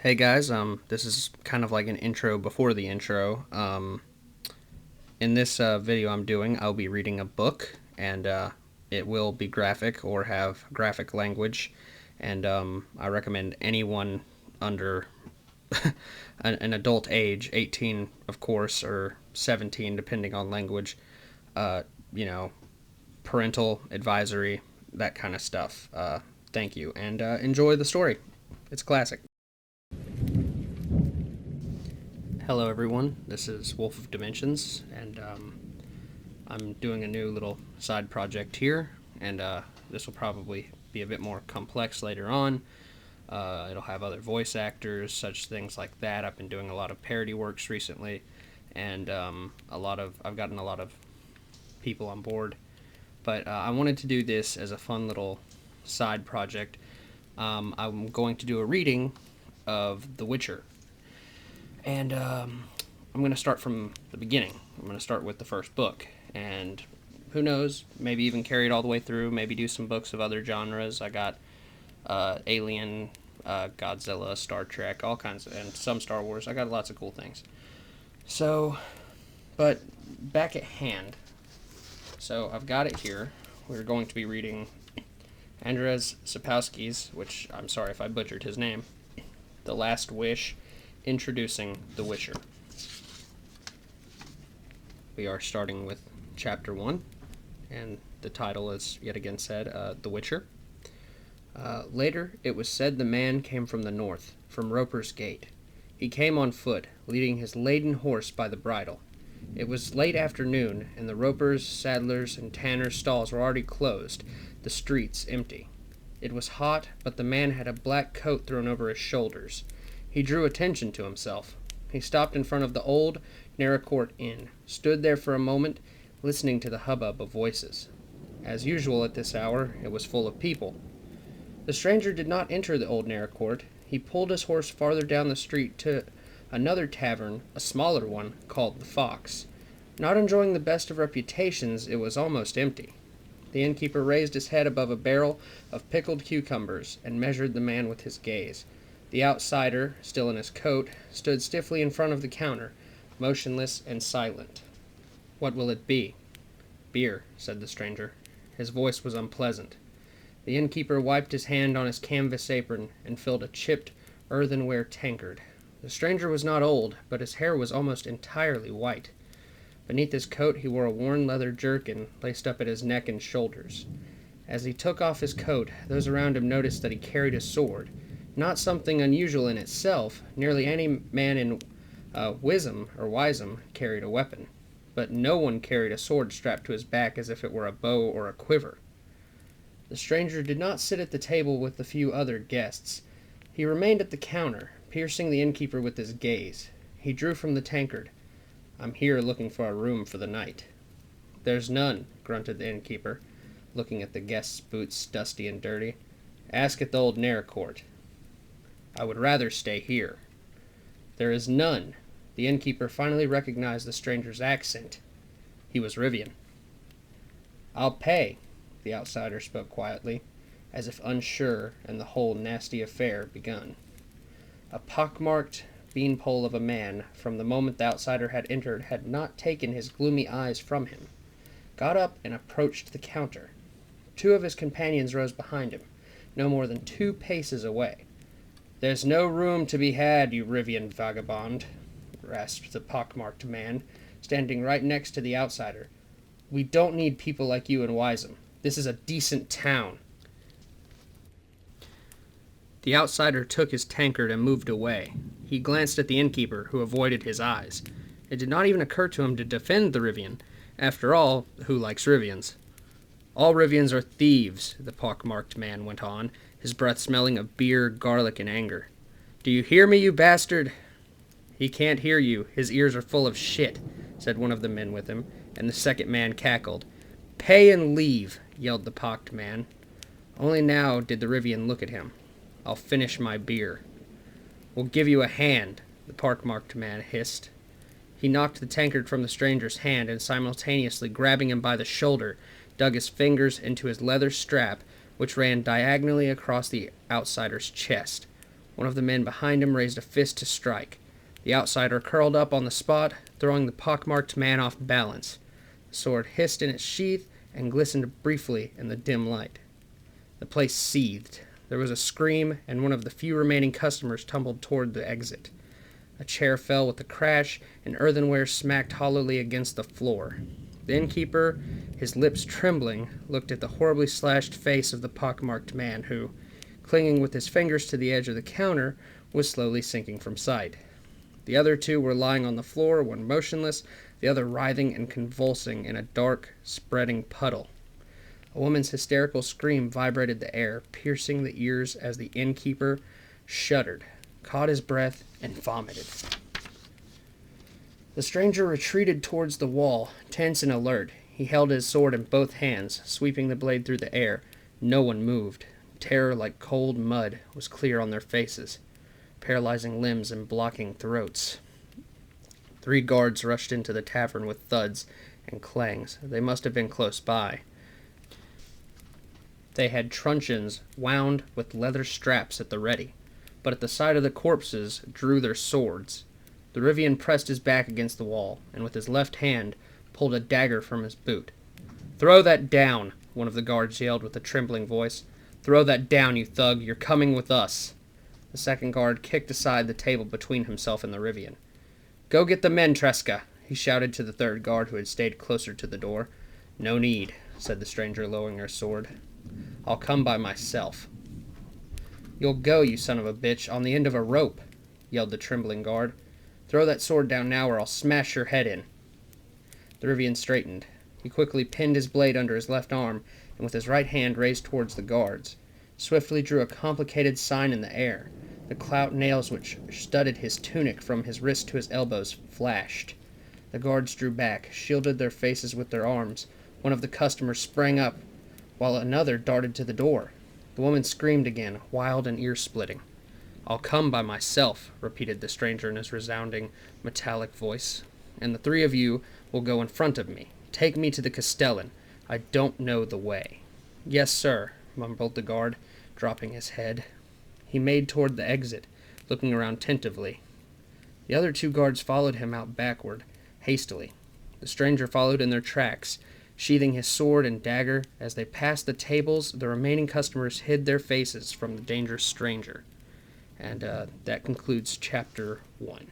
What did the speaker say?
Hey guys, this is kind of like an intro before the intro. In this video I'm doing, I'll be reading a book, and it will be graphic or have graphic language, and I recommend anyone under an adult age, 18 of course, or 17 depending on language, uh, you know, parental advisory, that kind of stuff. Thank you, and enjoy the story. It's classic. Hello, everyone. This is Wolf of Dimensions, and I'm doing a new little side project here, and this will probably be a bit more complex later on. It'll have other voice actors, such things like that. I've been doing a lot of parody works recently, and I've gotten a lot of people on board. But I wanted to do this as a fun little side project. I'm going to do a reading of The Witcher. And I'm going to start from the beginning. I'm going to start with the first book. And who knows, maybe even carry it all the way through, maybe do some books of other genres. I got Alien, Godzilla, Star Trek, all kinds of, and some Star Wars. I got lots of cool things. So, but back at hand. So I've got it here. We're going to be reading Andrzej Sapkowski's, which I'm sorry if I butchered his name, The Last Wish, introducing The Witcher. We are starting with Chapter 1, and the title is yet again said, The Witcher. Later, it was said the man came from the north, from Roper's Gate. He came on foot, leading his laden horse by the bridle. It was late afternoon, and the ropers, saddlers, and tanners' stalls were already closed, the streets empty. It was hot, but the man had a black coat thrown over his shoulders. He drew attention to himself. He stopped in front of the old Naracourt Inn, stood there for a moment, listening to the hubbub of voices. As usual at this hour, it was full of people. The stranger did not enter the old Naracourt. He pulled his horse farther down the street to another tavern, a smaller one, called the Fox. Not enjoying the best of reputations, it was almost empty. The innkeeper raised his head above a barrel of pickled cucumbers and measured the man with his gaze. The outsider, still in his coat, stood stiffly in front of the counter, motionless and silent. "What will it be?" "Beer," said the stranger. His voice was unpleasant. The innkeeper wiped his hand on his canvas apron and filled a chipped earthenware tankard. The stranger was not old, but his hair was almost entirely white. Beneath his coat he wore a worn leather jerkin laced up at his neck and shoulders. As he took off his coat, those around him noticed that he carried a sword. Not something unusual in itself. Nearly any man in Wisdom carried a weapon, but no one carried a sword strapped to his back as if it were a bow or a quiver. The stranger did not sit at the table with the few other guests. He remained at the counter, piercing the innkeeper with his gaze. He drew from the tankard. "I'm here looking for a room for the night." "There's none," grunted the innkeeper, looking at the guest's boots, dusty and dirty. "Ask at the old Naracourt." "I would rather stay here." "There is none." The innkeeper finally recognized the stranger's accent. He was Rivian. "I'll pay," the outsider spoke quietly, as if unsure and the whole nasty affair begun. A pockmarked beanpole of a man, from the moment the outsider had entered, had not taken his gloomy eyes from him, got up and approached the counter. Two of his companions rose behind him, no more than 2 paces away. "There's no room to be had, you Rivian vagabond," rasped the pockmarked man, standing right next to the outsider. "We don't need people like you in Wisdom. This is a decent town." The outsider took his tankard and moved away. He glanced at the innkeeper, who avoided his eyes. It did not even occur to him to defend the Rivian. After all, who likes Rivians? "All Rivians are thieves," the pockmarked man went on, his breath smelling of beer, garlic, and anger. "Do you hear me, you bastard?" "He can't hear you. His ears are full of shit," said one of the men with him, and the second man cackled. "Pay and leave," yelled the pocked man. Only now did the Rivian look at him. "I'll finish my beer." "We'll give you a hand," the pockmarked man hissed. He knocked the tankard from the stranger's hand and simultaneously grabbing him by the shoulder, dug his fingers into his leather strap, which ran diagonally across the outsider's chest. One of the men behind him raised a fist to strike. The outsider curled up on the spot, throwing the pockmarked man off balance. The sword hissed in its sheath and glistened briefly in the dim light. The place seethed. There was a scream, and one of the few remaining customers tumbled toward the exit. A chair fell with a crash, and earthenware smacked hollowly against the floor. The innkeeper, his lips trembling, looked at the horribly slashed face of the pockmarked man who, clinging with his fingers to the edge of the counter, was slowly sinking from sight. The other two were lying on the floor, one motionless, the other writhing and convulsing in a dark, spreading puddle. A woman's hysterical scream vibrated the air, piercing the ears as the innkeeper shuddered, caught his breath, and vomited. The stranger retreated towards the wall, tense and alert. He held his sword in both hands, sweeping the blade through the air. No one moved. Terror like cold mud was clear on their faces, paralyzing limbs and blocking throats. 3 guards rushed into the tavern with thuds and clangs. They must have been close by. They had truncheons wound with leather straps at the ready, but at the sight of the corpses drew their swords. The Rivian pressed his back against the wall, and with his left hand pulled a dagger from his boot. "Throw that down," one of the guards yelled with a trembling voice. "Throw that down, you thug. You're coming with us." The second guard kicked aside the table between himself and the Rivian. "Go get the men, Tresca," he shouted to the third guard who had stayed closer to the door. "No need," said the stranger, lowering her sword. "I'll come by myself." "You'll go, you son of a bitch, on the end of a rope," yelled the trembling guard. "Throw that sword down now or I'll smash your head in." The Rivian straightened. He quickly pinned his blade under his left arm, and with his right hand raised towards the guards, swiftly drew a complicated sign in the air. The clout nails which studded his tunic from his wrist to his elbows flashed. The guards drew back, shielded their faces with their arms. One of the customers sprang up, while another darted to the door. The woman screamed again, wild and ear-splitting. "I'll come by myself," repeated the stranger in his resounding, metallic voice. "And the 3 of you will go in front of me. Take me to the Castellan. I don't know the way." "Yes, sir," mumbled the guard, dropping his head. He made toward the exit, looking around tentatively. The other 2 guards followed him out backward, hastily. The stranger followed in their tracks, sheathing his sword and dagger. As they passed the tables, the remaining customers hid their faces from the dangerous stranger. And that concludes Chapter 1.